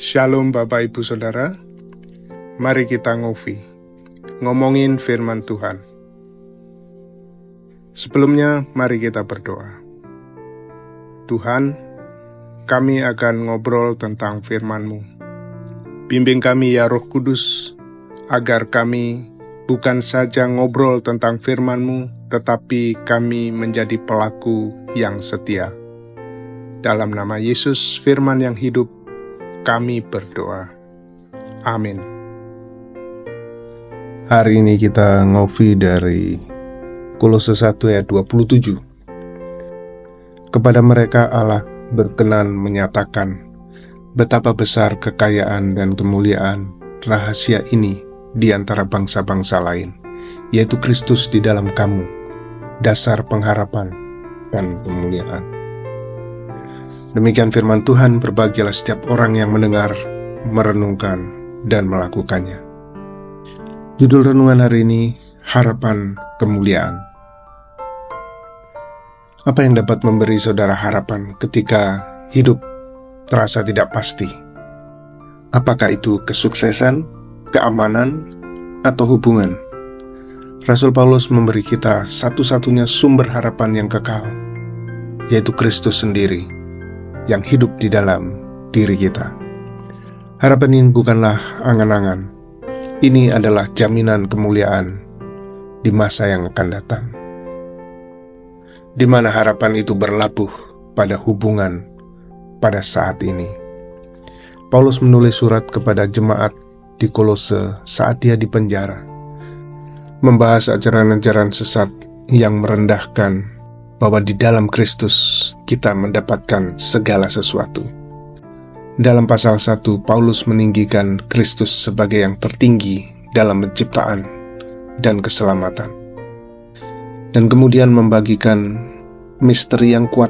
Shalom Bapak Ibu Saudara, mari kita ngomongin firman Tuhan. Sebelumnya mari kita berdoa. Tuhan, kami akan ngobrol tentang firman-Mu. Bimbing kami ya Roh Kudus, agar kami bukan saja ngobrol tentang firman-Mu, tetapi kami menjadi pelaku yang setia. Dalam nama Yesus, firman yang hidup, kami berdoa. Amin. Hari ini kita ngopi dari Kolose 1 ayat 27. Kepada mereka Allah berkenan menyatakan betapa besar kekayaan dan kemuliaan rahasia ini di antara bangsa-bangsa lain, yaitu Kristus di dalam kamu, dasar pengharapan dan kemuliaan. Demikian firman Tuhan, berbahagialah setiap orang yang mendengar, merenungkan, dan melakukannya. Judul renungan hari ini, Harapan Kemuliaan. Apa yang dapat memberi saudara harapan ketika hidup terasa tidak pasti? Apakah itu kesuksesan, keamanan, atau hubungan? Rasul Paulus memberi kita satu-satunya sumber harapan yang kekal, yaitu Kristus sendiri, yang hidup di dalam diri kita. Harapan ini bukanlah angan-angan. Ini adalah jaminan kemuliaan di masa yang akan datang, di mana harapan itu berlabuh pada hubungan pada saat ini. Paulus menulis surat kepada jemaat di Kolose saat dia di penjara, membahas ajaran-ajaran sesat yang merendahkan bahwa di dalam Kristus kita mendapatkan segala sesuatu. Dalam pasal 1, Paulus meninggikan Kristus sebagai yang tertinggi dalam penciptaan dan keselamatan. Dan kemudian membagikan misteri yang kuat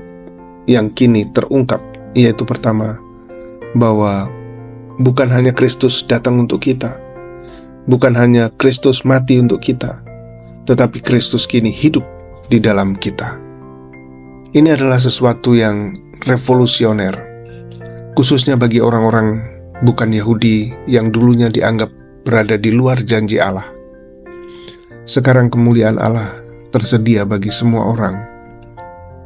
yang kini terungkap, yaitu pertama, bahwa bukan hanya Kristus datang untuk kita, bukan hanya Kristus mati untuk kita, tetapi Kristus kini hidup di dalam kita. Ini adalah sesuatu yang revolusioner, khususnya bagi orang-orang bukan Yahudi yang dulunya dianggap berada di luar janji Allah. Sekarang kemuliaan Allah tersedia bagi semua orang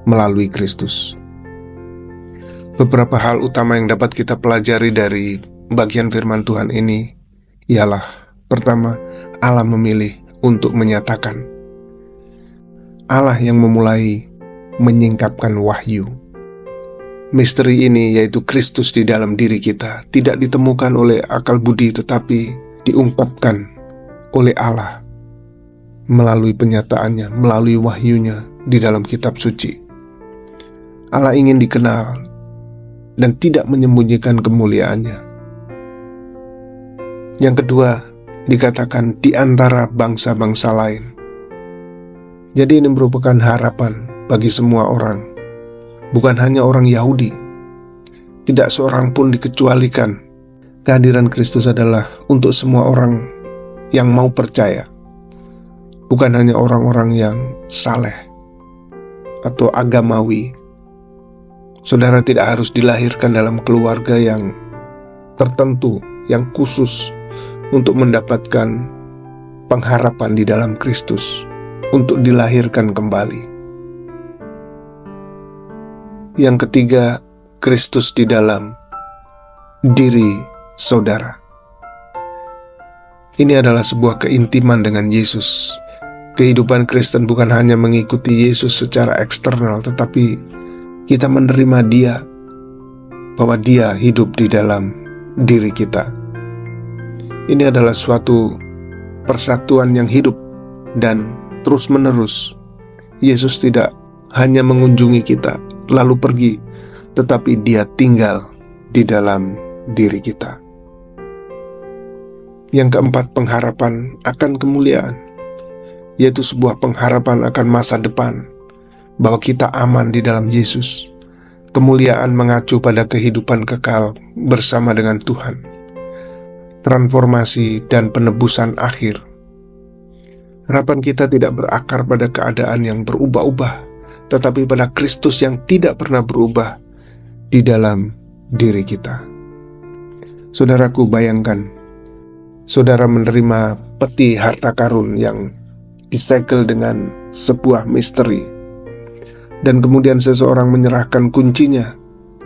melalui Kristus. Beberapa hal utama yang dapat kita pelajari dari bagian firman Tuhan ini ialah, pertama, Allah memilih untuk menyatakan. Allah yang memulai menyingkapkan wahyu. Misteri ini, yaitu Kristus di dalam diri kita, tidak ditemukan oleh akal budi, tetapi diungkapkan oleh Allah melalui penyataannya, melalui wahyunya di dalam kitab suci. Allah ingin dikenal dan tidak menyembunyikan kemuliaannya. Yang kedua, dikatakan di antara bangsa-bangsa lain. Jadi ini merupakan harapan bagi semua orang, bukan hanya orang Yahudi. Tidak seorang pun dikecualikan. Kehadiran Kristus adalah untuk semua orang yang mau percaya, bukan hanya orang-orang yang saleh atau agamawi. Saudara tidak harus dilahirkan dalam keluarga yang tertentu, yang khusus untuk mendapatkan pengharapan di dalam Kristus, untuk dilahirkan kembali. Yang ketiga, Kristus di dalam diri saudara. Ini adalah sebuah keintiman dengan Yesus. Kehidupan Kristen bukan hanya mengikuti Yesus secara eksternal, tetapi kita menerima Dia, bahwa Dia hidup di dalam diri kita. Ini adalah suatu persatuan yang hidup dan terus-menerus. Yesus tidak hanya mengunjungi kita lalu pergi, tetapi Dia tinggal di dalam diri kita. Yang keempat, pengharapan akan kemuliaan, yaitu sebuah pengharapan akan masa depan, bahwa kita aman di dalam Yesus. Kemuliaan mengacu pada kehidupan kekal bersama dengan Tuhan, transformasi dan penebusan akhir. Harapan kita tidak berakar pada keadaan yang berubah-ubah, tetapi pada Kristus yang tidak pernah berubah di dalam diri kita. Saudaraku, bayangkan, saudara menerima peti harta karun yang disegel dengan sebuah misteri, dan kemudian seseorang menyerahkan kuncinya,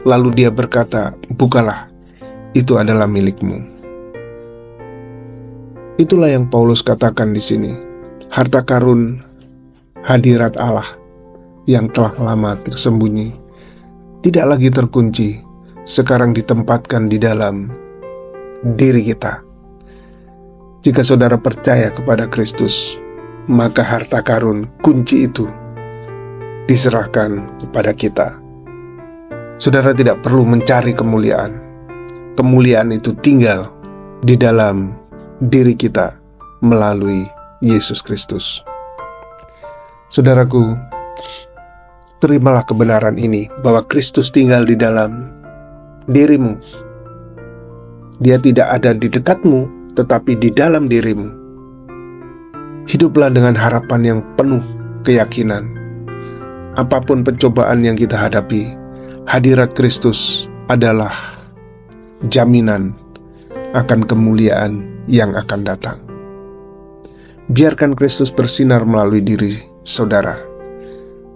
lalu dia berkata, "Bukalah, itu adalah milikmu." Itulah yang Paulus katakan di sini. Harta karun hadirat Allah yang telah lama tersembunyi, tidak lagi terkunci, sekarang ditempatkan di dalam diri kita. Jika saudara percaya kepada Kristus, maka harta karun kunci itu diserahkan kepada kita. Saudara tidak perlu mencari kemuliaan. Kemuliaan itu tinggal di dalam diri kita melalui Yesus Kristus. Saudaraku, terimalah kebenaran ini bahwa Kristus tinggal di dalam dirimu. Dia tidak ada di dekatmu, tetapi di dalam dirimu. Hiduplah dengan harapan yang penuh keyakinan. Apapun pencobaan yang kita hadapi, hadirat Kristus adalah jaminan akan kemuliaan yang akan datang. Biarkan Kristus bersinar melalui diri saudara.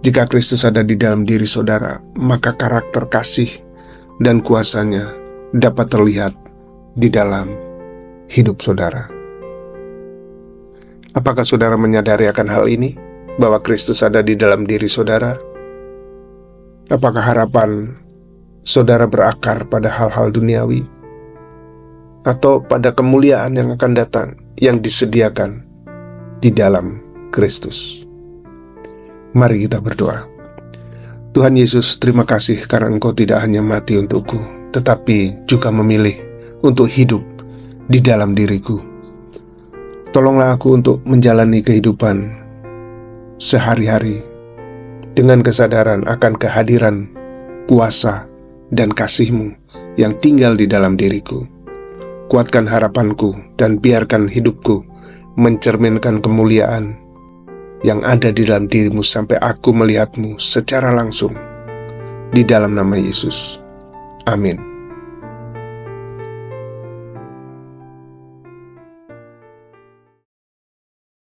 Jika Kristus ada di dalam diri saudara, maka karakter kasih dan kuasanya dapat terlihat di dalam hidup saudara. Apakah saudara menyadari akan hal ini, bahwa Kristus ada di dalam diri saudara? Apakah harapan saudara berakar pada hal-hal duniawi, atau pada kemuliaan yang akan datang yang disediakan di dalam Kristus? Mari kita berdoa. Tuhan Yesus, terima kasih karena Engkau tidak hanya mati untukku, tetapi juga memilih untuk hidup di dalam diriku. Tolonglah aku untuk menjalani kehidupan sehari-hari dengan kesadaran akan kehadiran, kuasa, dan kasih-Mu yang tinggal di dalam diriku. Kuatkan harapanku dan biarkan hidupku mencerminkan kemuliaan yang ada di dalam diri-Mu sampai aku melihat-Mu secara langsung. Di dalam nama Yesus. Amin.